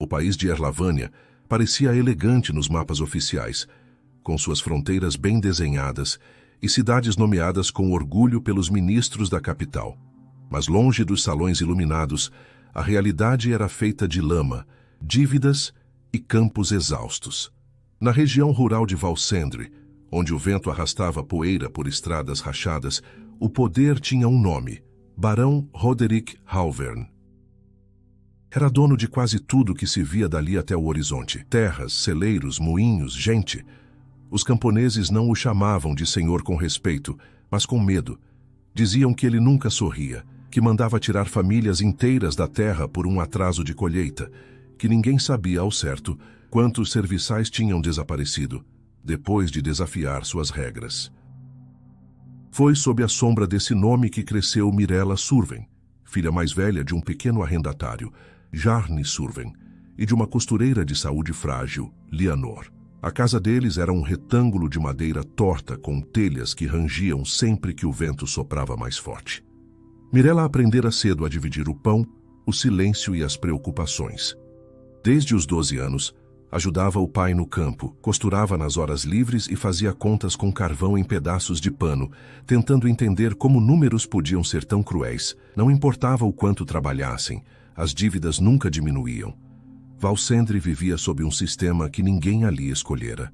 O país de Erlavânia parecia elegante nos mapas oficiais, com suas fronteiras bem desenhadas e cidades nomeadas com orgulho pelos ministros da capital. Mas longe dos salões iluminados, a realidade era feita de lama, dívidas e campos exaustos. Na região rural de Valsendre, onde o vento arrastava poeira por estradas rachadas, o poder tinha um nome: Barão Roderick Halvern. Era dono de quase tudo que se via dali até o horizonte: terras, celeiros, moinhos, gente. Os camponeses não o chamavam de senhor com respeito, mas com medo. Diziam que ele nunca sorria, que mandava tirar famílias inteiras da terra por um atraso de colheita, que ninguém sabia ao certo quantos serviçais tinham desaparecido, depois de desafiar suas regras. Foi sob a sombra desse nome que cresceu Mirella Surven, filha mais velha de um pequeno arrendatário, Jarni Surven, e de uma costureira de saúde frágil, Leonor. A casa deles era um retângulo de madeira torta com telhas que rangiam sempre que o vento soprava mais forte. Mirella aprendera cedo a dividir o pão, o silêncio e as preocupações. Desde os 12 anos, ajudava o pai no campo, costurava nas horas livres e fazia contas com carvão em pedaços de pano, tentando entender como números podiam ser tão cruéis. Não importava o quanto trabalhassem, as dívidas nunca diminuíam. Valsendre vivia sob um sistema que ninguém ali escolhera.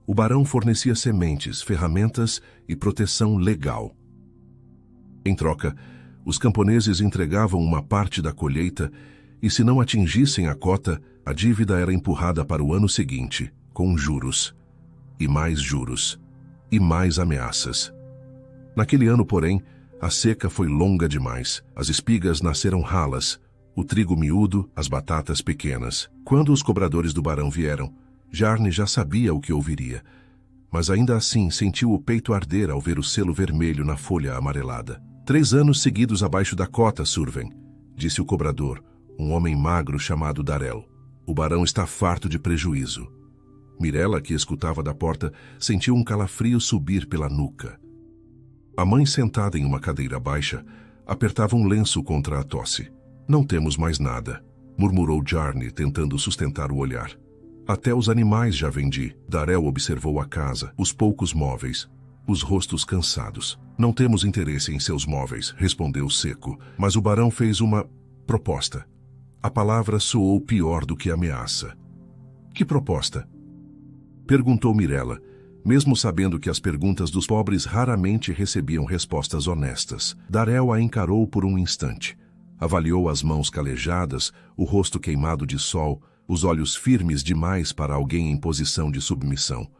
O barão fornecia sementes, ferramentas e proteção legal. Em troca, os camponeses entregavam uma parte da colheita e, se não atingissem a cota, a dívida era empurrada para o ano seguinte, com juros. E mais ameaças. Naquele ano, porém, a seca foi longa demais. As espigas nasceram ralas, o trigo miúdo, as batatas pequenas. Quando os cobradores do barão vieram, Jarni já sabia o que ouviria, mas ainda assim sentiu o peito arder ao ver o selo vermelho na folha amarelada. 3 anos seguidos abaixo da cota, Surven, disse o cobrador, um homem magro chamado Darel. O barão está farto de prejuízo. Mirella, que escutava da porta, sentiu um calafrio subir pela nuca. A mãe, sentada em uma cadeira baixa, apertava um lenço contra a tosse. Não temos mais nada, murmurou Jarni, tentando sustentar o olhar. Até os animais já vendi. Darel observou a casa, os poucos móveis, os rostos cansados. Não temos interesse em seus móveis, respondeu seco, mas o barão fez uma proposta. A palavra soou pior do que ameaça. Que proposta? Perguntou Mirella, mesmo sabendo que as perguntas dos pobres raramente recebiam respostas honestas. Darel a encarou por um instante. Avaliou as mãos calejadas, o rosto queimado de sol, os olhos firmes demais para alguém em posição de submissão.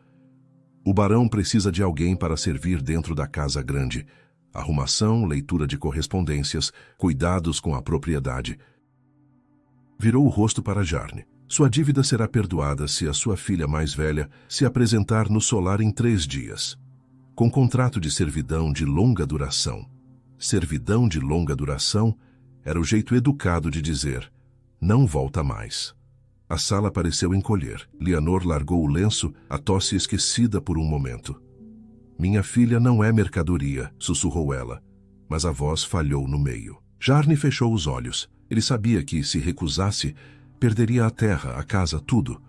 O barão precisa de alguém para servir dentro da casa grande. Arrumação, leitura de correspondências, cuidados com a propriedade. Virou o rosto para Jarni. Sua dívida será perdoada se a sua filha mais velha se apresentar no solar em 3 dias. Com contrato de servidão de longa duração. Servidão de longa duração era o jeito educado de dizer: não volta mais. A sala pareceu encolher. Leonor largou o lenço, a tosse esquecida por um momento. Minha filha não é mercadoria, sussurrou ela, mas a voz falhou no meio. Jarni fechou os olhos. Ele sabia que, se recusasse, perderia a terra, a casa, tudo.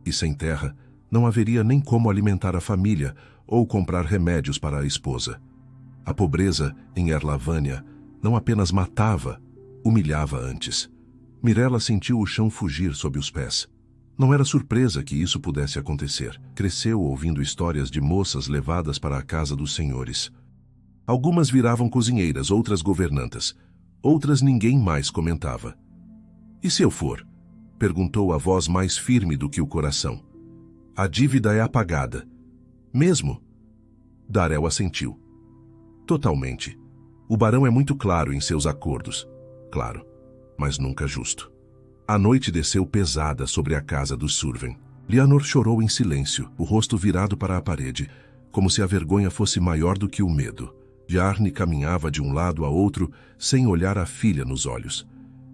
E sem terra, não haveria nem como alimentar a família ou comprar remédios para a esposa. A pobreza, em Erlavânia, não apenas matava, humilhava antes. Mirella sentiu o chão fugir sob os pés. Não era surpresa que isso pudesse acontecer. Cresceu ouvindo histórias de moças levadas para a casa dos senhores. Algumas viravam cozinheiras, outras governantas. Outras ninguém mais comentava. E se eu for? Perguntou a voz mais firme do que o coração. A dívida é apagada. Mesmo? Darel assentiu. Totalmente. O barão é muito claro em seus acordos. Claro, mas nunca justo. A noite desceu pesada sobre a casa dos Surven. Leonor chorou em silêncio, o rosto virado para a parede, como se a vergonha fosse maior do que o medo. Jarni caminhava de um lado a outro, sem olhar a filha nos olhos.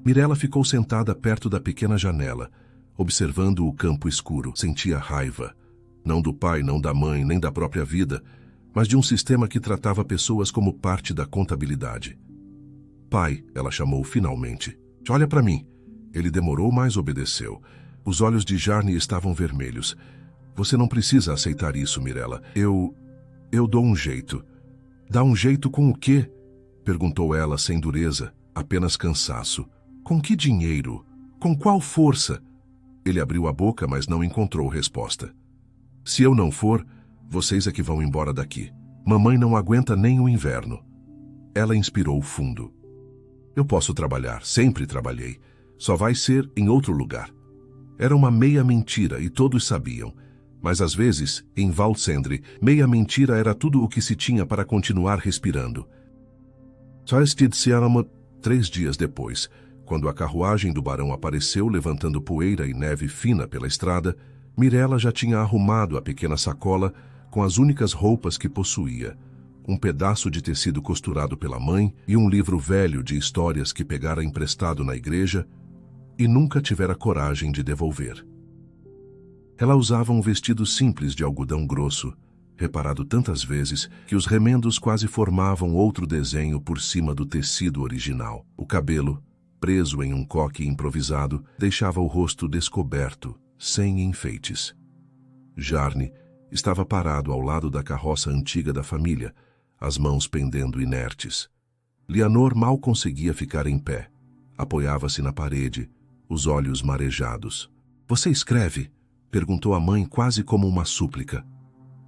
Mirella ficou sentada perto da pequena janela, observando o campo escuro. Sentia raiva, não do pai, não da mãe, nem da própria vida, mas de um sistema que tratava pessoas como parte da contabilidade. Pai, ela chamou finalmente. Olha para mim. Ele demorou, mas obedeceu. Os olhos de Jarni estavam vermelhos. Você não precisa aceitar isso, Mirella. Eu dou um jeito. Dá um jeito com o quê? Perguntou ela sem dureza, apenas cansaço. Com que dinheiro? Com qual força? Ele abriu a boca, mas não encontrou resposta. Se eu não for, vocês é que vão embora daqui. Mamãe não aguenta nem o inverno. Ela inspirou fundo. Eu posso trabalhar, sempre trabalhei. Só vai ser em outro lugar. Era uma meia mentira e todos sabiam. Mas às vezes, em Valsendre, meia mentira era tudo o que se tinha para continuar respirando. Só 3 dias depois, quando a carruagem do barão apareceu levantando poeira e neve fina pela estrada, Mirella já tinha arrumado a pequena sacola com as únicas roupas que possuía, um pedaço de tecido costurado pela mãe e um livro velho de histórias que pegara emprestado na igreja e nunca tivera coragem de devolver. Ela usava um vestido simples de algodão grosso, reparado tantas vezes que os remendos quase formavam outro desenho por cima do tecido original. O cabelo, preso em um coque improvisado, deixava o rosto descoberto, sem enfeites. Jarni estava parado ao lado da carroça antiga da família, as mãos pendendo inertes. Leonor mal conseguia ficar em pé. Apoiava-se na parede, os olhos marejados. Você escreve? Perguntou a mãe quase como uma súplica.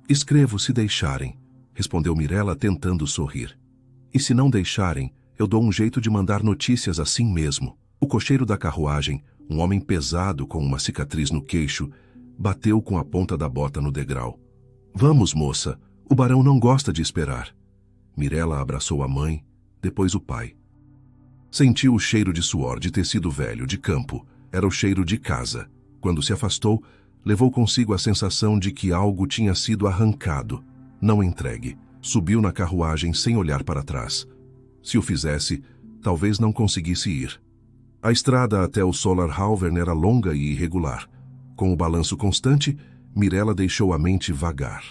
Escrevo se deixarem, respondeu Mirella tentando sorrir. E se não deixarem, eu dou um jeito de mandar notícias assim mesmo. O cocheiro da carruagem, um homem pesado com uma cicatriz no queixo, bateu com a ponta da bota no degrau. Vamos, moça, o barão não gosta de esperar. Mirella abraçou a mãe, depois o pai. Sentiu o cheiro de suor, de tecido velho, de campo. Era o cheiro de casa. Quando se afastou, levou consigo a sensação de que algo tinha sido arrancado, não entregue. Subiu na carruagem sem olhar para trás. Se o fizesse, talvez não conseguisse ir. A estrada até o Solarhalvern era longa e irregular. Com o balanço constante, Mirella deixou a mente vagar.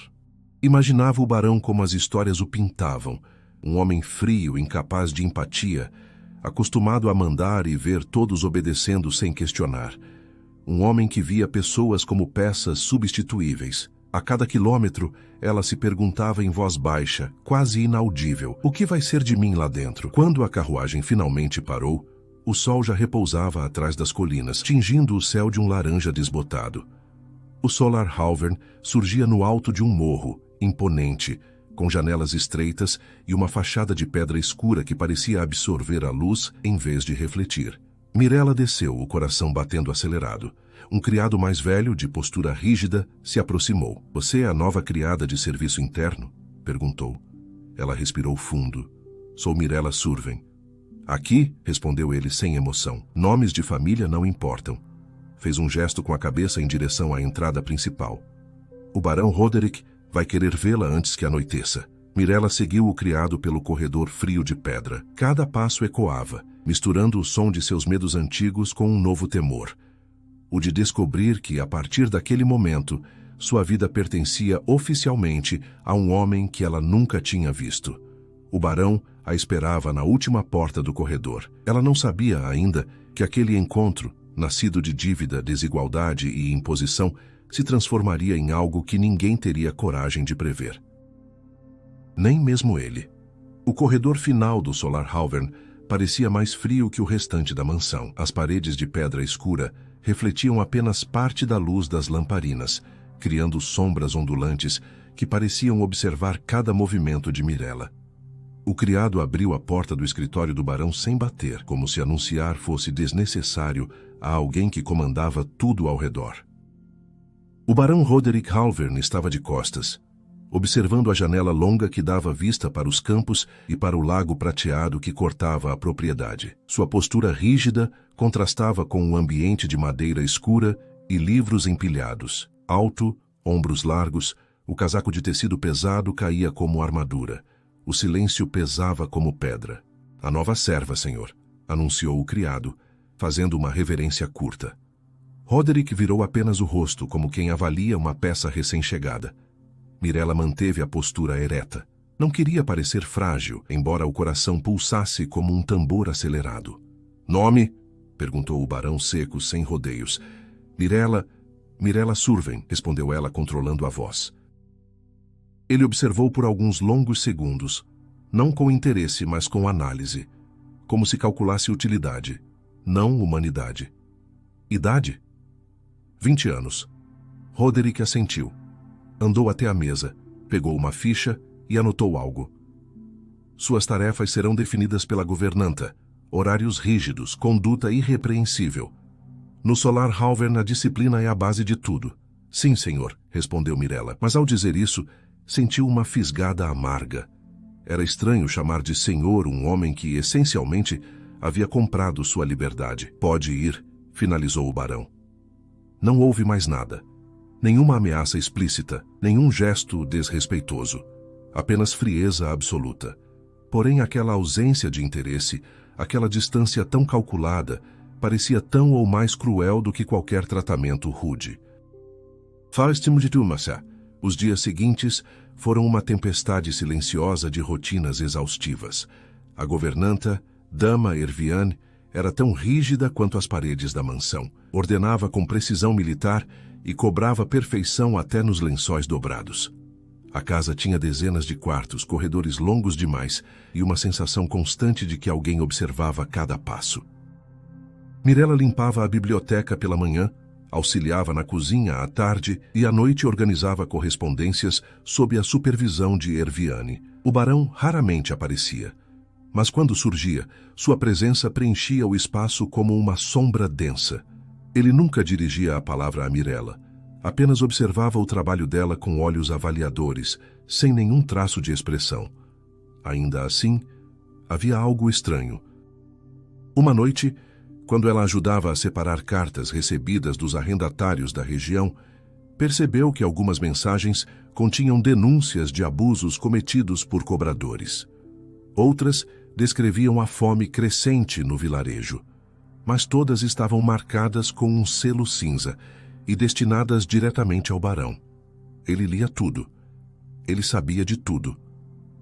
Imaginava o barão como as histórias o pintavam, um homem frio, incapaz de empatia, acostumado a mandar e ver todos obedecendo sem questionar. Um homem que via pessoas como peças substituíveis. A cada quilômetro, ela se perguntava em voz baixa, quase inaudível, o que vai ser de mim lá dentro? Quando a carruagem finalmente parou, o sol já repousava atrás das colinas, tingindo o céu de um laranja desbotado. O Solarhalvern surgia no alto de um morro, imponente, com janelas estreitas e uma fachada de pedra escura que parecia absorver a luz em vez de refletir. Mirella desceu, o coração batendo acelerado. Um criado mais velho, de postura rígida, se aproximou. — Você é a nova criada de serviço interno? Perguntou. Ela respirou fundo. — Sou Mirella Surven. — Aqui? Respondeu ele sem emoção. — Nomes de família não importam. Fez um gesto com a cabeça em direção à entrada principal. — O barão Roderick vai querer vê-la antes que anoiteça. Mirella seguiu o criado pelo corredor frio de pedra. Cada passo ecoava, misturando o som de seus medos antigos com um novo temor. O de descobrir que, a partir daquele momento, sua vida pertencia oficialmente a um homem que ela nunca tinha visto. O barão a esperava na última porta do corredor. Ela não sabia ainda que aquele encontro, nascido de dívida, desigualdade e imposição, se transformaria em algo que ninguém teria coragem de prever. Nem mesmo ele. O corredor final do Solarhalvern parecia mais frio que o restante da mansão. As paredes de pedra escura refletiam apenas parte da luz das lamparinas, criando sombras ondulantes que pareciam observar cada movimento de Mirella. O criado abriu a porta do escritório do barão sem bater, como se anunciar fosse desnecessário a alguém que comandava tudo ao redor. O barão Roderick Halvern estava de costas, observando a janela longa que dava vista para os campos e para o lago prateado que cortava a propriedade. Sua postura rígida contrastava com um ambiente de madeira escura e livros empilhados. Alto, ombros largos, o casaco de tecido pesado caía como armadura. O silêncio pesava como pedra. — A nova serva, senhor, anunciou o criado, fazendo uma reverência curta. Roderick virou apenas o rosto, como quem avalia uma peça recém-chegada. Mirella manteve a postura ereta. Não queria parecer frágil, embora o coração pulsasse como um tambor acelerado. — Nome? — perguntou o barão seco, sem rodeios. Mirella Surven, respondeu ela, controlando a voz. Ele observou por alguns longos segundos, não com interesse, mas com análise, como se calculasse utilidade, não humanidade. Idade? 20 anos. Roderick assentiu. Andou até a mesa, pegou uma ficha e anotou algo. Suas tarefas serão definidas pela governanta, horários rígidos, conduta irrepreensível. No Solar Halvern a disciplina é a base de tudo. Sim, senhor, respondeu Mirella, mas ao dizer isso, sentiu uma fisgada amarga. Era estranho chamar de senhor um homem que, essencialmente, havia comprado sua liberdade. Pode ir, finalizou o barão. Não houve mais nada. Nenhuma ameaça explícita, nenhum gesto desrespeitoso. Apenas frieza absoluta. Porém, aquela ausência de interesse, aquela distância tão calculada, parecia tão ou mais cruel do que qualquer tratamento rude. Os dias seguintes foram uma tempestade silenciosa de rotinas exaustivas. A governanta, Dama Erviane, era tão rígida quanto as paredes da mansão. Ordenava com precisão militar e cobrava perfeição até nos lençóis dobrados. A casa tinha dezenas de quartos, corredores longos demais e uma sensação constante de que alguém observava cada passo. Mirella limpava a biblioteca pela manhã, auxiliava na cozinha à tarde e à noite organizava correspondências sob a supervisão de Erviane. O barão raramente aparecia, mas quando surgia, sua presença preenchia o espaço como uma sombra densa. Ele nunca dirigia a palavra a Mirella, apenas observava o trabalho dela com olhos avaliadores, sem nenhum traço de expressão. Ainda assim, havia algo estranho. Uma noite, quando ela ajudava a separar cartas recebidas dos arrendatários da região, percebeu que algumas mensagens continham denúncias de abusos cometidos por cobradores. Outras descreviam a fome crescente no vilarejo, mas todas estavam marcadas com um selo cinza e destinadas diretamente ao barão. Ele lia tudo. Ele sabia de tudo,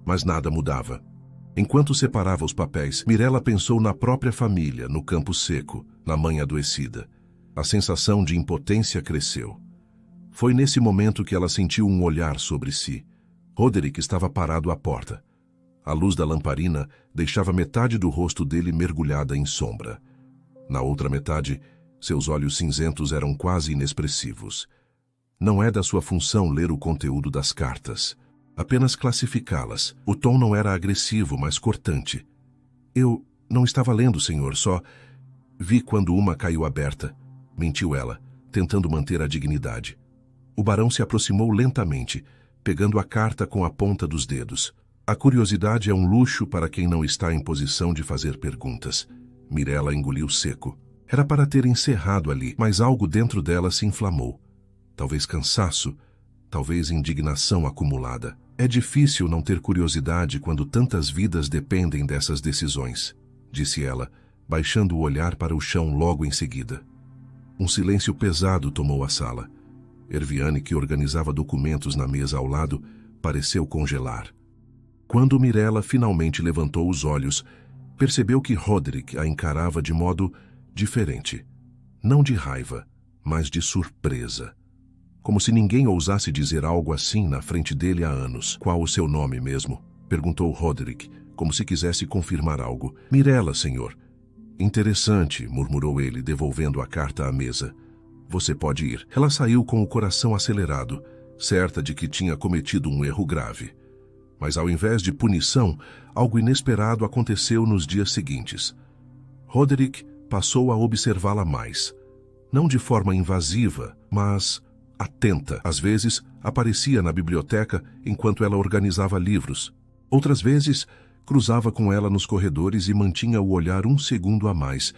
mas nada mudava. Enquanto separava os papéis, Mirella pensou na própria família, no campo seco, na mãe adoecida. A sensação de impotência cresceu. Foi nesse momento que ela sentiu um olhar sobre si. Roderick estava parado à porta. A luz da lamparina deixava metade do rosto dele mergulhada em sombra. Na outra metade, seus olhos cinzentos eram quase inexpressivos. Não é da sua função ler o conteúdo das cartas, apenas classificá-las. O tom não era agressivo, mas cortante. Eu não estava lendo, senhor, só vi quando uma caiu aberta, mentiu ela, tentando manter a dignidade. O barão se aproximou lentamente, pegando a carta com a ponta dos dedos. A curiosidade é um luxo para quem não está em posição de fazer perguntas. Mirella engoliu seco. Era para ter encerrado ali, mas algo dentro dela se inflamou. Talvez cansaço, talvez indignação acumulada. É difícil não ter curiosidade quando tantas vidas dependem dessas decisões, disse ela, baixando o olhar para o chão logo em seguida. Um silêncio pesado tomou a sala. Erviane, que organizava documentos na mesa ao lado, pareceu congelar. Quando Mirella finalmente levantou os olhos, percebeu que Roderick a encarava de modo diferente. Não de raiva, mas de surpresa. Como se ninguém ousasse dizer algo assim na frente dele há anos. Qual o seu nome mesmo? Perguntou Roderick, como se quisesse confirmar algo. Mirella, senhor. Interessante, murmurou ele, devolvendo a carta à mesa. Você pode ir. Ela saiu com o coração acelerado, certa de que tinha cometido um erro grave. Mas ao invés de punição, algo inesperado aconteceu nos dias seguintes. Roderick passou a observá-la mais. Não de forma invasiva, mas atenta. Às vezes, aparecia na biblioteca enquanto ela organizava livros. Outras vezes, cruzava com ela nos corredores e mantinha o olhar um segundo a mais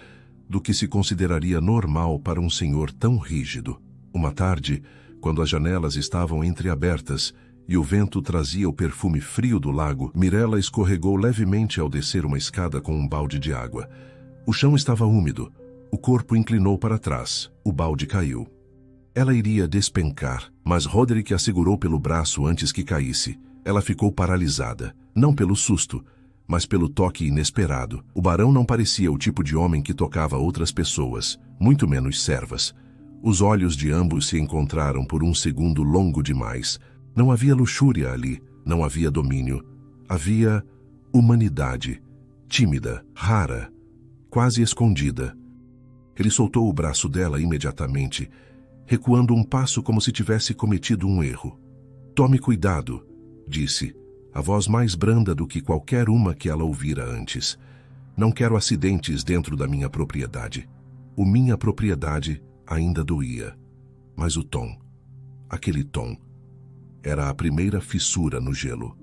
do que se consideraria normal para um senhor tão rígido. Uma tarde, quando as janelas estavam entreabertas e o vento trazia o perfume frio do lago, Mirella escorregou levemente ao descer uma escada com um balde de água. O chão estava úmido. O corpo inclinou para trás. O balde caiu. Ela iria despencar, mas Roderick a segurou pelo braço antes que caísse. Ela ficou paralisada, não pelo susto, mas pelo toque inesperado. O barão não parecia o tipo de homem que tocava outras pessoas, muito menos servas. Os olhos de ambos se encontraram por um segundo longo demais. Não havia luxúria ali, não havia domínio. Havia humanidade, tímida, rara, quase escondida. Ele soltou o braço dela imediatamente, recuando um passo como se tivesse cometido um erro. "Tome cuidado", disse, a voz mais branda do que qualquer uma que ela ouvira antes. "Não quero acidentes dentro da minha propriedade." O minha propriedade ainda doía, mas o tom, aquele tom, era a primeira fissura no gelo.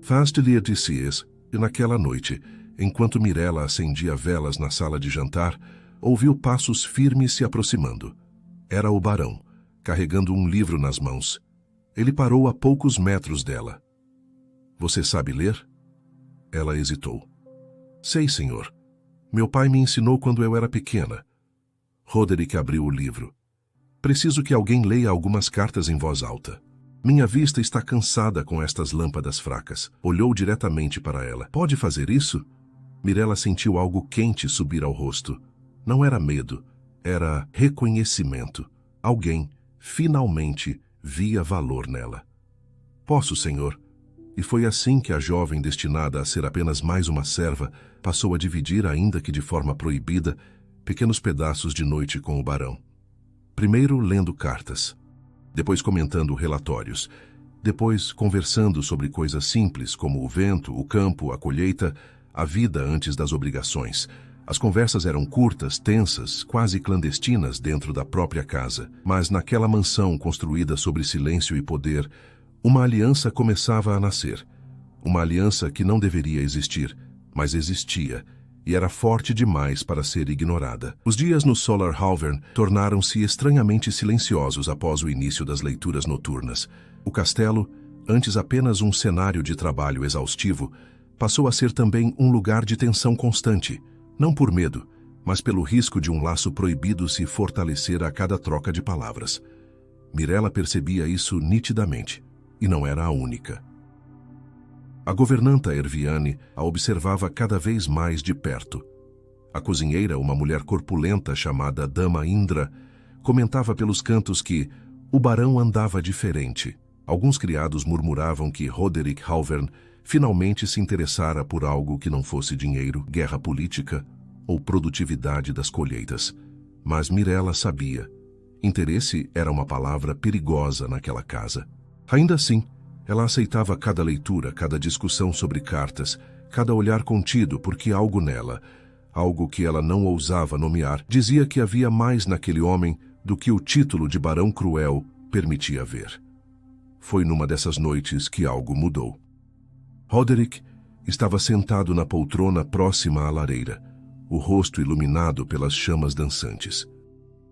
Faz-lhe dias, e naquela noite, enquanto Mirella acendia velas na sala de jantar, ouviu passos firmes se aproximando. Era o barão, carregando um livro nas mãos. Ele parou a poucos metros dela. "Você sabe ler?" Ela hesitou. "Sei, senhor. Meu pai me ensinou quando eu era pequena." Roderick abriu o livro. "Preciso que alguém leia algumas cartas em voz alta. Minha vista está cansada com estas lâmpadas fracas." Olhou diretamente para ela. "Pode fazer isso?" Mirella sentiu algo quente subir ao rosto. Não era medo, era reconhecimento. Alguém, finalmente, via valor nela. "Posso, senhor." E foi assim que a jovem, destinada a ser apenas mais uma serva, passou a dividir, ainda que de forma proibida, pequenos pedaços de noite com o barão. Primeiro lendo cartas, depois comentando relatórios, depois conversando sobre coisas simples como o vento, o campo, a colheita, a vida antes das obrigações. As conversas eram curtas, tensas, quase clandestinas dentro da própria casa, mas naquela mansão construída sobre silêncio e poder, uma aliança começava a nascer. Uma aliança que não deveria existir, mas existia, e era forte demais para ser ignorada. Os dias no Solar Halvern tornaram-se estranhamente silenciosos após o início das leituras noturnas. O castelo, antes apenas um cenário de trabalho exaustivo, passou a ser também um lugar de tensão constante, não por medo, mas pelo risco de um laço proibido se fortalecer a cada troca de palavras. Mirella percebia isso nitidamente, e não era a única. A governanta Erviane a observava cada vez mais de perto. A cozinheira, uma mulher corpulenta chamada Dama Indra, comentava pelos cantos que o barão andava diferente. Alguns criados murmuravam que Roderick Halvern finalmente se interessara por algo que não fosse dinheiro, guerra política ou produtividade das colheitas. Mas Mirella sabia. Interesse era uma palavra perigosa naquela casa. Ainda assim, ela aceitava cada leitura, cada discussão sobre cartas, cada olhar contido, porque algo nela, algo que ela não ousava nomear, dizia que havia mais naquele homem do que o título de Barão Cruel permitia ver. Foi numa dessas noites que algo mudou. Roderick estava sentado na poltrona próxima à lareira, o rosto iluminado pelas chamas dançantes.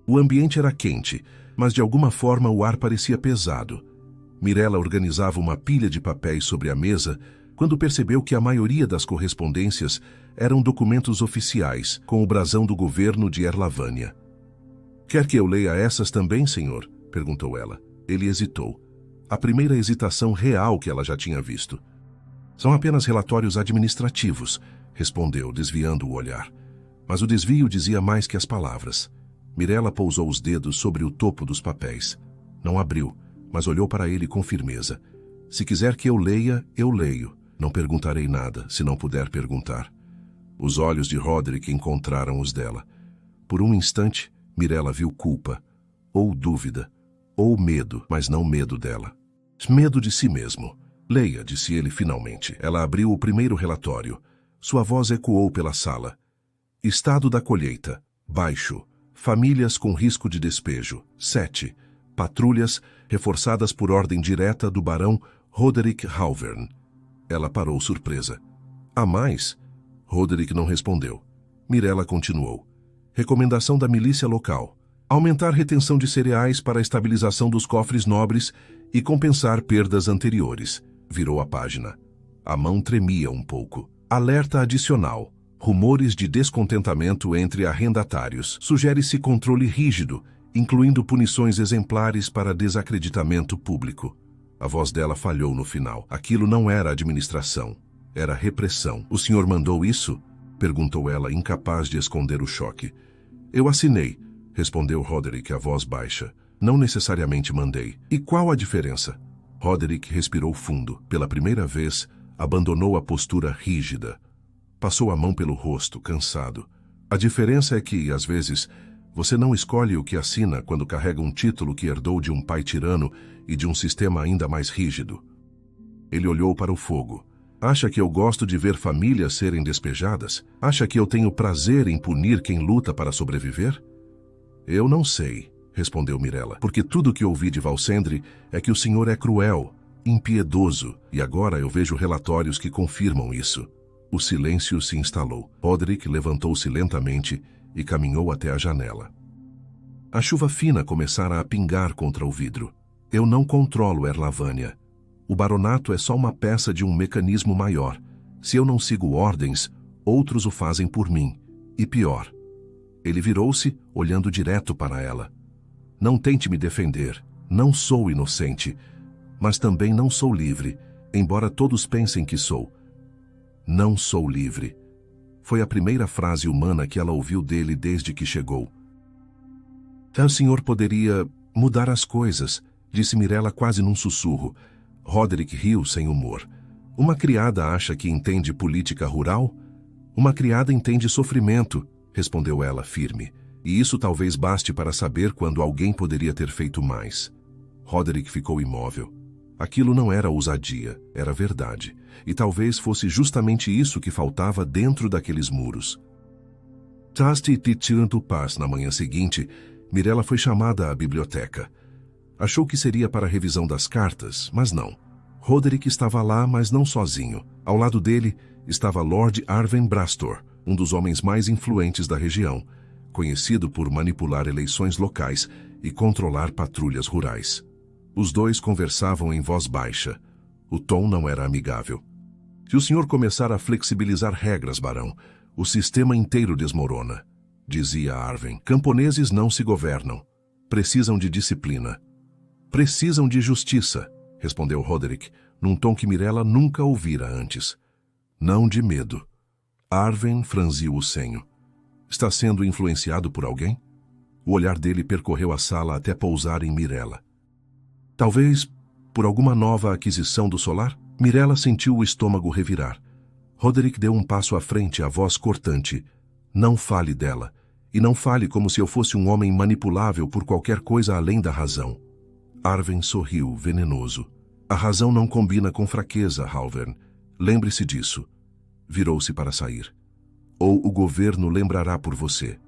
O ambiente era quente, mas de alguma forma o ar parecia pesado. Mirella organizava uma pilha de papéis sobre a mesa quando percebeu que a maioria das correspondências eram documentos oficiais, com o brasão do governo de Erlavânia. "Quer que eu leia essas também, senhor?" perguntou ela. Ele hesitou. A primeira hesitação real que ela já tinha visto. "São apenas relatórios administrativos", respondeu, desviando o olhar. Mas o desvio dizia mais que as palavras. Mirella pousou os dedos sobre o topo dos papéis. Não abriu, mas olhou para ele com firmeza. "Se quiser que eu leia, eu leio. Não perguntarei nada, se não puder perguntar." Os olhos de Roderick encontraram os dela. Por um instante, Mirella viu culpa, ou dúvida, ou medo, mas não medo dela. Medo de si mesmo. "Leia", disse ele finalmente. Ela abriu o primeiro relatório. Sua voz ecoou pela sala. "Estado da colheita. Baixo. Famílias com risco de despejo. 7. Patrulhas reforçadas por ordem direta do barão Roderick Halvern." Ela parou surpresa. "Há mais?" Roderick não respondeu. Mirella continuou. "Recomendação da milícia local. Aumentar retenção de cereais para a estabilização dos cofres nobres e compensar perdas anteriores." Virou a página. A mão tremia um pouco. "Alerta adicional. Rumores de descontentamento entre arrendatários. Sugere-se controle rígido, incluindo punições exemplares para desacreditamento público." A voz dela falhou no final. Aquilo não era administração, era repressão. "O senhor mandou isso?" perguntou ela, incapaz de esconder o choque. "Eu assinei. respondeu Roderick a voz baixa. Não necessariamente mandei. E qual a diferença? Roderick respirou fundo. Pela primeira vez, abandonou a postura rígida. Passou a mão pelo rosto, cansado. A diferença é que, às vezes, você não escolhe o que assina quando carrega um título que herdou de um pai tirano e de um sistema ainda mais rígido. Ele olhou para o fogo. Acha que eu gosto de ver famílias serem despejadas? Acha que eu tenho prazer em punir quem luta para sobreviver? Eu não sei, respondeu Mirella, porque tudo que ouvi de Valcendre é que o senhor é cruel, impiedoso, e agora eu vejo relatórios que confirmam isso. O silêncio se instalou. Roderick levantou-se lentamente e caminhou até a janela. A chuva fina começara a pingar contra o vidro. Eu não controlo Erlavânia. O baronato é só uma peça de um mecanismo maior. Se eu não sigo ordens, outros o fazem por mim. E pior. Ele virou-se, olhando direto para ela. Não tente me defender. Não sou inocente. Mas também não sou livre, embora todos pensem que sou. Não sou livre. Foi a primeira frase humana que ela ouviu dele desde que chegou. O senhor poderia mudar as coisas, disse Mirella quase num sussurro. Roderick riu sem humor. Uma criada acha que entende política rural? Uma criada entende sofrimento, respondeu ela firme. E isso talvez baste para saber quando alguém poderia ter feito mais. Roderick ficou imóvel. Aquilo não era ousadia, era verdade. E talvez fosse justamente isso que faltava dentro daqueles muros. Tasti Titirando Paz, na manhã seguinte, Mirella foi chamada à biblioteca. Achou que seria para a revisão das cartas, mas não. Roderick estava lá, mas não sozinho. Ao lado dele estava Lord Arwen Brastor, um dos homens mais influentes da região, conhecido por manipular eleições locais e controlar patrulhas rurais. Os dois conversavam em voz baixa. O tom não era amigável. Se o senhor começar a flexibilizar regras, barão, o sistema inteiro desmorona, dizia Arwen. Camponeses não se governam. Precisam de disciplina. Precisam de justiça, respondeu Roderick, num tom que Mirella nunca ouvira antes. Não de medo. Arwen franziu o senho. Está sendo influenciado por alguém? O olhar dele percorreu a sala até pousar em Mirella. Talvez por alguma nova aquisição do solar? Mirella sentiu o estômago revirar. Roderick deu um passo à frente, a voz cortante. Não fale dela. E não fale como se eu fosse um homem manipulável por qualquer coisa além da razão. Arwen sorriu, venenoso. A razão não combina com fraqueza, Halvern. Lembre-se disso. Virou-se para sair. Ou o governo lembrará por você.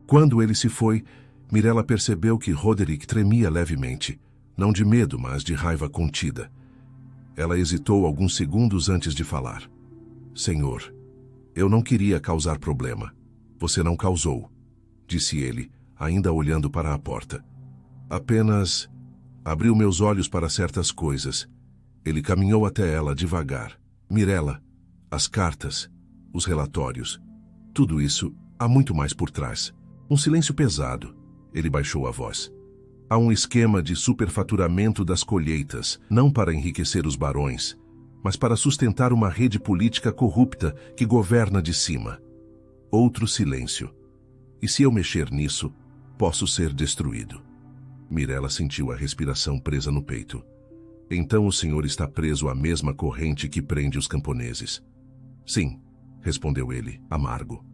Quando ele se foi, Mirella percebeu que Roderick tremia levemente. Não de medo, mas de raiva contida. Ela hesitou alguns segundos antes de falar. Senhor, eu não queria causar problema. Você não causou, disse ele, ainda olhando para a porta. Apenas abriu meus olhos para certas coisas. Ele caminhou até ela devagar. Mirella, as cartas, os relatórios, tudo isso, há muito mais por trás. Um silêncio pesado. Ele baixou a voz. Há um esquema de superfaturamento das colheitas, não para enriquecer os barões, mas para sustentar uma rede política corrupta que governa de cima. Outro silêncio. E se eu mexer nisso, posso ser destruído. Mirella sentiu a respiração presa no peito. Então o senhor está preso à mesma corrente que prende os camponeses. Sim, respondeu ele, amargo.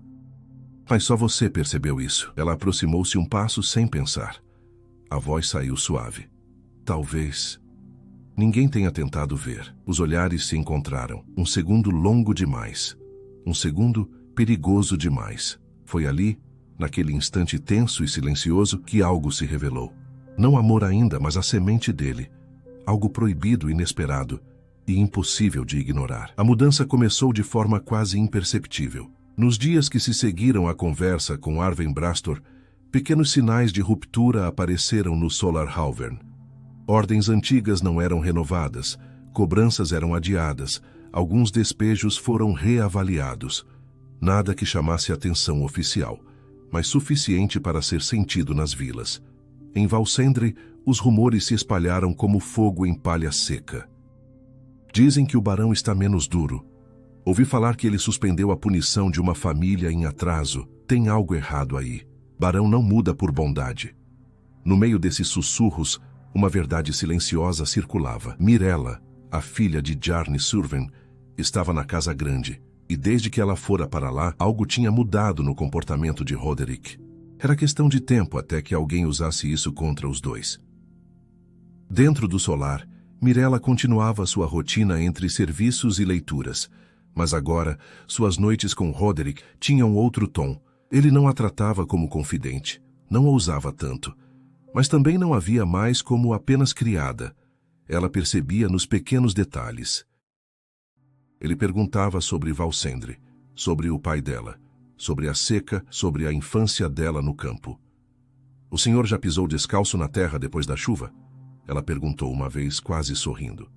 Mas só você percebeu isso. Ela aproximou-se um passo sem pensar. A voz saiu suave. Talvez. Ninguém tenha tentado ver. Os olhares se encontraram. Um segundo longo demais. Um segundo perigoso demais. Foi ali, naquele instante tenso e silencioso, que algo se revelou. Não amor ainda, mas a semente dele. Algo proibido, inesperado e impossível de ignorar. A mudança começou de forma quase imperceptível. Nos dias que se seguiram à conversa com Arwen Brastor, pequenos sinais de ruptura apareceram no Solar Halvern. Ordens antigas não eram renovadas, cobranças eram adiadas, alguns despejos foram reavaliados. Nada que chamasse atenção oficial, mas suficiente para ser sentido nas vilas. Em Valcendre, os rumores se espalharam como fogo em palha seca. Dizem que o barão está menos duro. Ouvi falar que ele suspendeu a punição de uma família em atraso. Tem algo errado aí. Barão não muda por bondade. No meio desses sussurros, uma verdade silenciosa circulava. Mirella, a filha de Jarne Surven, estava na Casa Grande, e desde que ela fora para lá, algo tinha mudado no comportamento de Roderick. Era questão de tempo até que alguém usasse isso contra os dois. Dentro do solar, Mirella continuava sua rotina entre serviços e leituras, mas agora suas noites com Roderick tinham outro tom. Ele não a tratava como confidente, não ousava tanto, mas também não havia mais como apenas criada. Ela percebia nos pequenos detalhes. Ele perguntava sobre Valcendre, sobre o pai dela, sobre a seca, sobre a infância dela no campo. "O senhor já pisou descalço na terra depois da chuva?" Ela perguntou uma vez, quase sorrindo.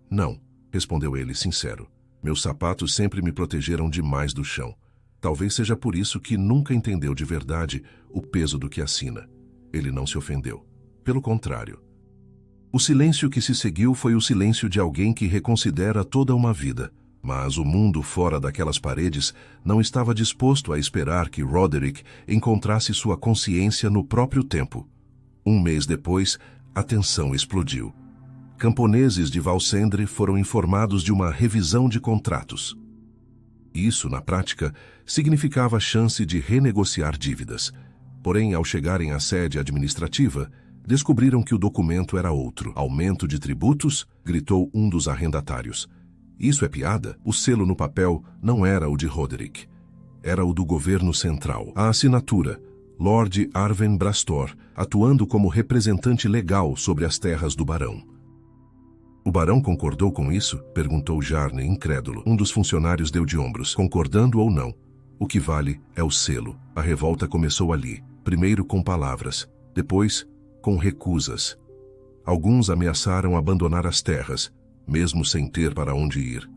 "Não", respondeu ele, sincero. "Meus sapatos sempre me protegeram demais do chão. Talvez seja por isso que nunca entendeu de verdade o peso do que assina." Ele não se ofendeu. Pelo contrário. O silêncio que se seguiu foi o silêncio de alguém que reconsidera toda uma vida. Mas o mundo fora daquelas paredes não estava disposto a esperar que Roderick encontrasse sua consciência no próprio tempo. Um mês depois, a tensão explodiu. Camponeses de Valcendre foram informados de uma revisão de contratos. Isso, na prática, significava a chance de renegociar dívidas. Porém, ao chegarem à sede administrativa, descobriram que o documento era outro. "Aumento de tributos?", gritou um dos arrendatários. "Isso é piada?" O selo no papel não era o de Roderick. Era o do governo central. A assinatura, Lord Arven Brastor, atuando como representante legal sobre as terras do barão. "O barão concordou com isso?", perguntou Jarne, incrédulo. Um dos funcionários deu de ombros. "Concordando ou não, o que vale é o selo." A revolta começou ali, primeiro com palavras, depois com recusas. Alguns ameaçaram abandonar as terras, mesmo sem ter para onde ir.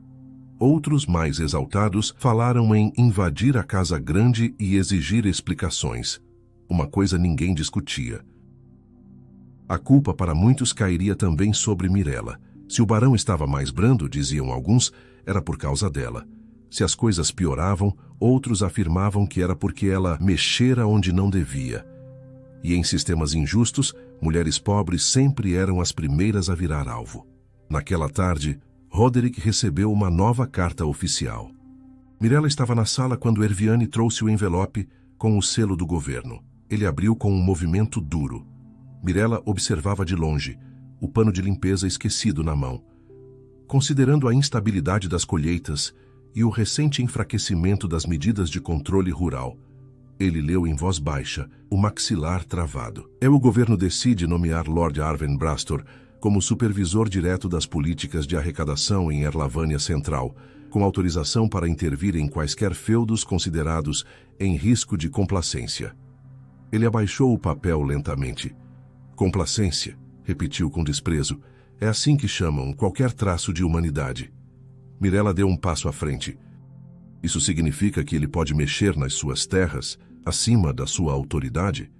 Outros, mais exaltados, falaram em invadir a Casa Grande e exigir explicações. Uma coisa ninguém discutia. A culpa para muitos cairia também sobre Mirella. Se o barão estava mais brando, diziam alguns, era por causa dela. Se as coisas pioravam, outros afirmavam que era porque ela mexera onde não devia. E em sistemas injustos, mulheres pobres sempre eram as primeiras a virar alvo. Naquela tarde, Roderick recebeu uma nova carta oficial. Mirella estava na sala quando Erviane trouxe o envelope com o selo do governo. Ele abriu com um movimento duro. Mirella observava de longe, o pano de limpeza esquecido na mão. Considerando a instabilidade das colheitas e o recente enfraquecimento das medidas de controle rural, ele leu em voz baixa, o maxilar travado. "O governo decide nomear Lord Arven Brastor como supervisor direto das políticas de arrecadação em Erlavânia Central, com autorização para intervir em quaisquer feudos considerados em risco de complacência." Ele abaixou o papel lentamente. "Complacência", repetiu com desprezo. "É assim que chamam qualquer traço de humanidade." Mirella deu um passo à frente. "Isso significa que ele pode mexer nas suas terras, acima da sua autoridade?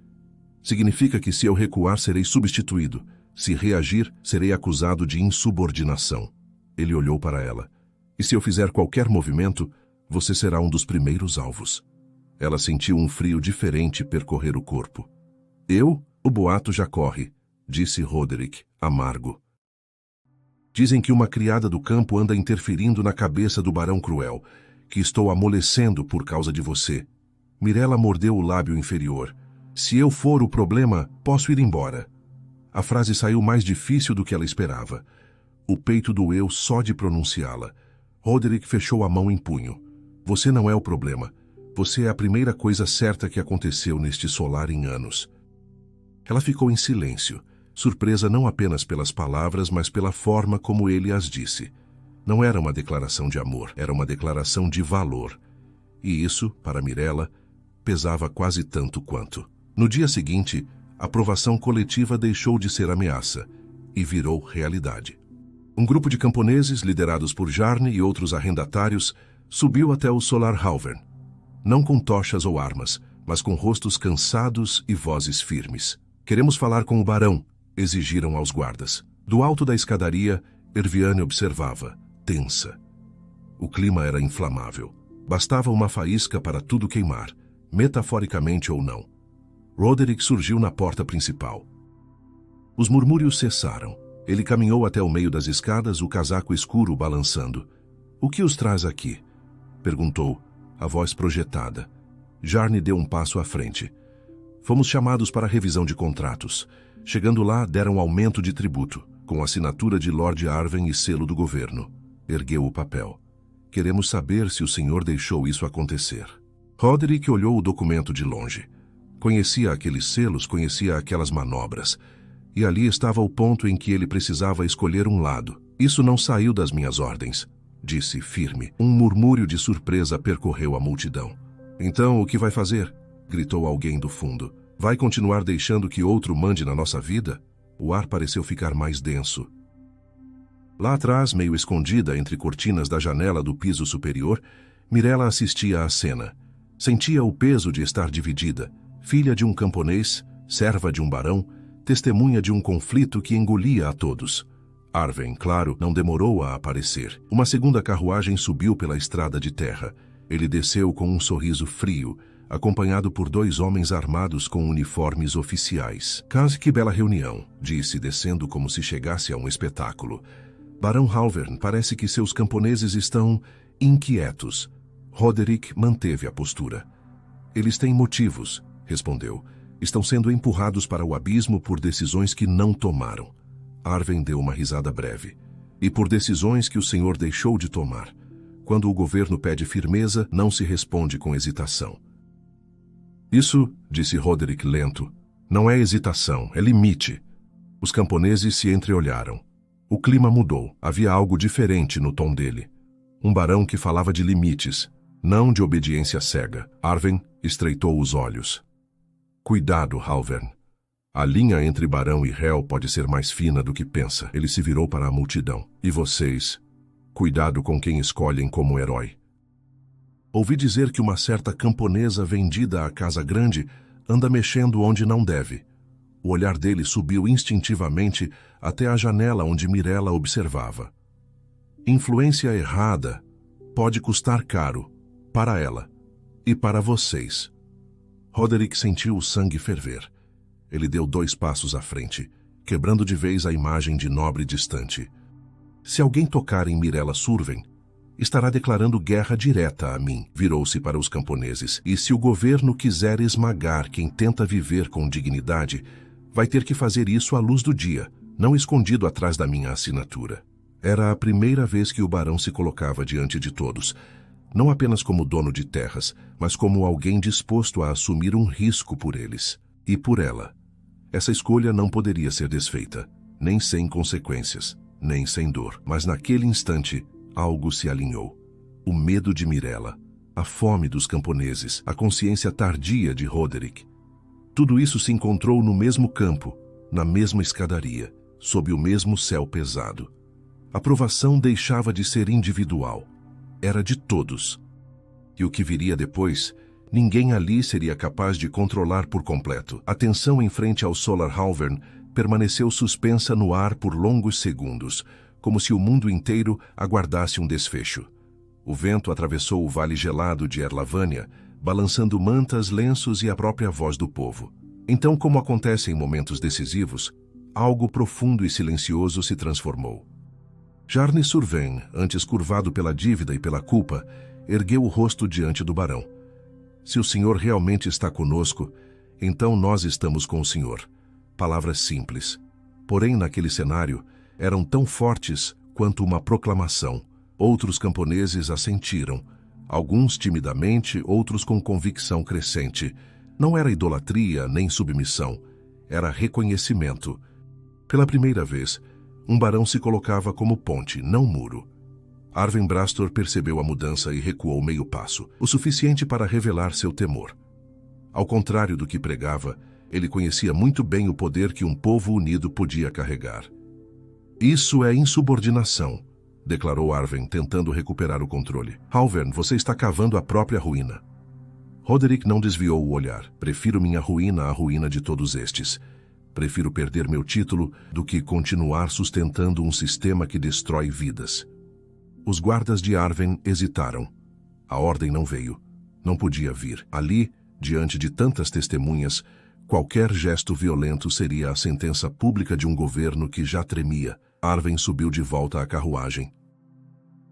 Significa que se eu recuar serei substituído. Se reagir, serei acusado de insubordinação." Ele olhou para ela. "E se eu fizer qualquer movimento, você será um dos primeiros alvos." Ela sentiu um frio diferente percorrer o corpo. "Eu? O boato já corre", disse Roderick, amargo. "Dizem que uma criada do campo anda interferindo na cabeça do Barão Cruel, que estou amolecendo por causa de você." Mirella mordeu o lábio inferior. "Se eu for o problema, posso ir embora." A frase saiu mais difícil do que ela esperava. O peito doeu só de pronunciá-la. Roderick fechou a mão em punho. "Você não é o problema. Você é a primeira coisa certa que aconteceu neste solar em anos." Ela ficou em silêncio, surpresa não apenas pelas palavras, mas pela forma como ele as disse. Não era uma declaração de amor, era uma declaração de valor. E isso, para Mirella, pesava quase tanto quanto. No dia seguinte, a aprovação coletiva deixou de ser ameaça e virou realidade. Um grupo de camponeses, liderados por Jarne e outros arrendatários, subiu até o Solar Halvern. Não com tochas ou armas, mas com rostos cansados e vozes firmes. "Queremos falar com o barão", exigiram aos guardas. Do alto da escadaria, Erviane observava, tensa. O clima era inflamável. Bastava uma faísca para tudo queimar, metaforicamente ou não. Roderick surgiu na porta principal. Os murmúrios cessaram. Ele caminhou até o meio das escadas, o casaco escuro balançando. "O que os traz aqui?" perguntou, a voz projetada. Jarne deu um passo à frente. "Fomos chamados para a revisão de contratos. Chegando lá, deram aumento de tributo, com assinatura de Lord Arwen e selo do governo." Ergueu o papel. "Queremos saber se o senhor deixou isso acontecer." Roderick olhou o documento de longe. Conhecia aqueles selos, conhecia aquelas manobras. E ali estava o ponto em que ele precisava escolher um lado. "Isso não saiu das minhas ordens", disse firme. Um murmúrio de surpresa percorreu a multidão. "Então, o que vai fazer?" gritou alguém do fundo. "Vai continuar deixando que outro mande na nossa vida?" O ar pareceu ficar mais denso. Lá atrás, meio escondida entre cortinas da janela do piso superior, Mirella assistia à cena. Sentia o peso de estar dividida, filha de um camponês, serva de um barão, testemunha de um conflito que engolia a todos. Arwen, claro, não demorou a aparecer. Uma segunda carruagem subiu pela estrada de terra. Ele desceu com um sorriso frio, acompanhado por 2 homens armados com uniformes oficiais. "Quase que bela reunião", disse, descendo como se chegasse a um espetáculo. "Barão Halvern, parece que seus camponeses estão inquietos." Roderick manteve a postura. "Eles têm motivos", respondeu. "Estão sendo empurrados para o abismo por decisões que não tomaram." Arwen deu uma risada breve. "E por decisões que o senhor deixou de tomar. Quando o governo pede firmeza, não se responde com hesitação." "Isso", disse Roderick lento, "não é hesitação, é limite." Os camponeses se entreolharam. O clima mudou. Havia algo diferente no tom dele. Um barão que falava de limites, não de obediência cega. Arwen estreitou os olhos. "Cuidado, Halvern. A linha entre barão e réu pode ser mais fina do que pensa." Ele se virou para a multidão. "E vocês? Cuidado com quem escolhem como herói. Ouvi dizer que uma certa camponesa vendida à Casa Grande anda mexendo onde não deve." O olhar dele subiu instintivamente até a janela onde Mirella observava. "Influência errada pode custar caro, para ela e para vocês." Roderick sentiu o sangue ferver. Ele deu 2 passos à frente, quebrando de vez a imagem de nobre distante. "Se alguém tocar em Mirella Surven, estará declarando guerra direta a mim." Virou-se para os camponeses. "E se o governo quiser esmagar quem tenta viver com dignidade, vai ter que fazer isso à luz do dia, não escondido atrás da minha assinatura." Era a primeira vez que o barão se colocava diante de todos, não apenas como dono de terras, mas como alguém disposto a assumir um risco por eles. E por ela. Essa escolha não poderia ser desfeita, nem sem consequências, nem sem dor. Mas naquele instante, algo se alinhou. O medo de Mirella, a fome dos camponeses, a consciência tardia de Roderick. Tudo isso se encontrou no mesmo campo, na mesma escadaria, sob o mesmo céu pesado. A provação deixava de ser individual. Era de todos. E o que viria depois, ninguém ali seria capaz de controlar por completo. A tensão em frente ao Solar Halvern permaneceu suspensa no ar por longos segundos, como se o mundo inteiro aguardasse um desfecho. O vento atravessou o vale gelado de Erlavânia, balançando mantas, lenços e a própria voz do povo. Então, como acontece em momentos decisivos, algo profundo e silencioso se transformou. Jarne Surven, antes curvado pela dívida e pela culpa, ergueu o rosto diante do barão. "Se o senhor realmente está conosco, então nós estamos com o senhor." Palavras simples. Porém, naquele cenário, eram tão fortes quanto uma proclamação. Outros camponeses assentiram, alguns timidamente, outros com convicção crescente. Não era idolatria nem submissão, era reconhecimento. Pela primeira vez, um barão se colocava como ponte, não muro. Arwen Brastor percebeu a mudança e recuou meio passo, o suficiente para revelar seu temor. Ao contrário do que pregava, ele conhecia muito bem o poder que um povo unido podia carregar. "Isso é insubordinação", declarou Arwen, tentando recuperar o controle. "Halvern, você está cavando a própria ruína." Roderick não desviou o olhar. "Prefiro minha ruína à ruína de todos estes. Prefiro perder meu título do que continuar sustentando um sistema que destrói vidas." Os guardas de Arwen hesitaram. A ordem não veio. Não podia vir. Ali, diante de tantas testemunhas, Qualquer gesto violento seria a sentença pública de um governo que já tremia. Arwen subiu de volta à carruagem.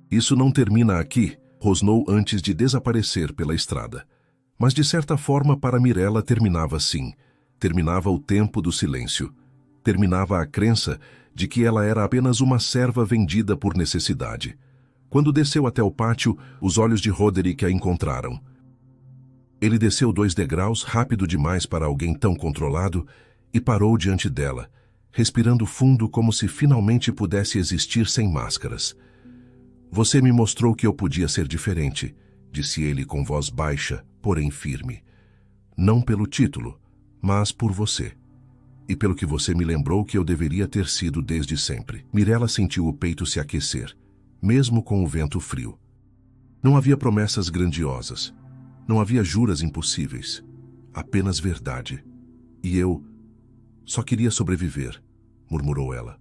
Isso não termina aqui, rosnou antes de desaparecer pela estrada. Mas de certa forma para Mirella terminava sim. Terminava o tempo do silêncio. Terminava a crença de que ela era apenas uma serva vendida por necessidade. Quando desceu até o pátio, os olhos de Roderick a encontraram. Ele desceu 2 degraus, rápido demais para alguém tão controlado, e parou diante dela, respirando fundo como se finalmente pudesse existir sem máscaras. Você me mostrou que eu podia ser diferente, disse ele com voz baixa, porém firme. Não pelo título, mas por você. E pelo que você me lembrou que eu deveria ter sido desde sempre. Mirella sentiu o peito se aquecer, mesmo com o vento frio. Não havia promessas grandiosas. Não havia juras impossíveis. Apenas verdade. E eu só queria sobreviver, murmurou ela.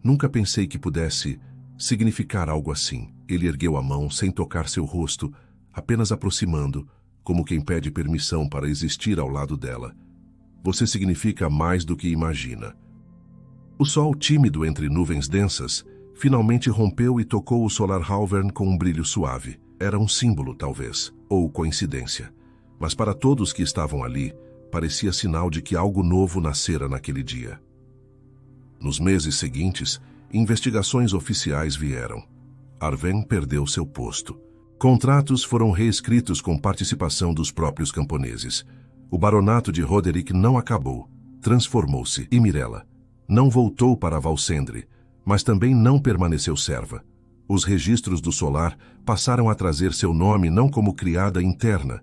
Nunca pensei que pudesse significar algo assim. Ele ergueu a mão sem tocar seu rosto, apenas aproximando, como quem pede permissão para existir ao lado dela. Você significa mais do que imagina. O sol tímido entre nuvens densas finalmente rompeu e tocou o Solarhalvern com um brilho suave. Era um símbolo, talvez, ou coincidência. Mas para todos que estavam ali, parecia sinal de que algo novo nascera naquele dia. Nos meses seguintes, investigações oficiais vieram. Arwen perdeu seu posto. Contratos foram reescritos com participação dos próprios camponeses. O baronato de Roderick não acabou, transformou-se. E Mirella não voltou para Valsendre, mas também não permaneceu serva. Os registros do Solar passaram a trazer seu nome não como criada interna,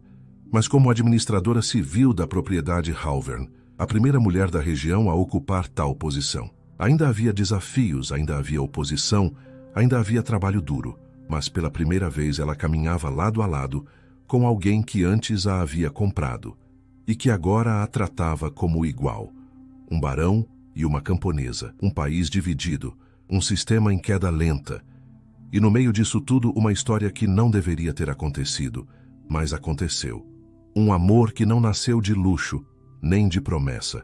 mas como administradora civil da propriedade Halvern, a primeira mulher da região a ocupar tal posição. Ainda havia desafios, ainda havia oposição, ainda havia trabalho duro, mas pela primeira vez ela caminhava lado a lado com alguém que antes a havia comprado e que agora a tratava como igual. Um barão e uma camponesa, um país dividido, um sistema em queda lenta. E no meio disso tudo, uma história que não deveria ter acontecido, mas aconteceu. Um amor que não nasceu de luxo, nem de promessa,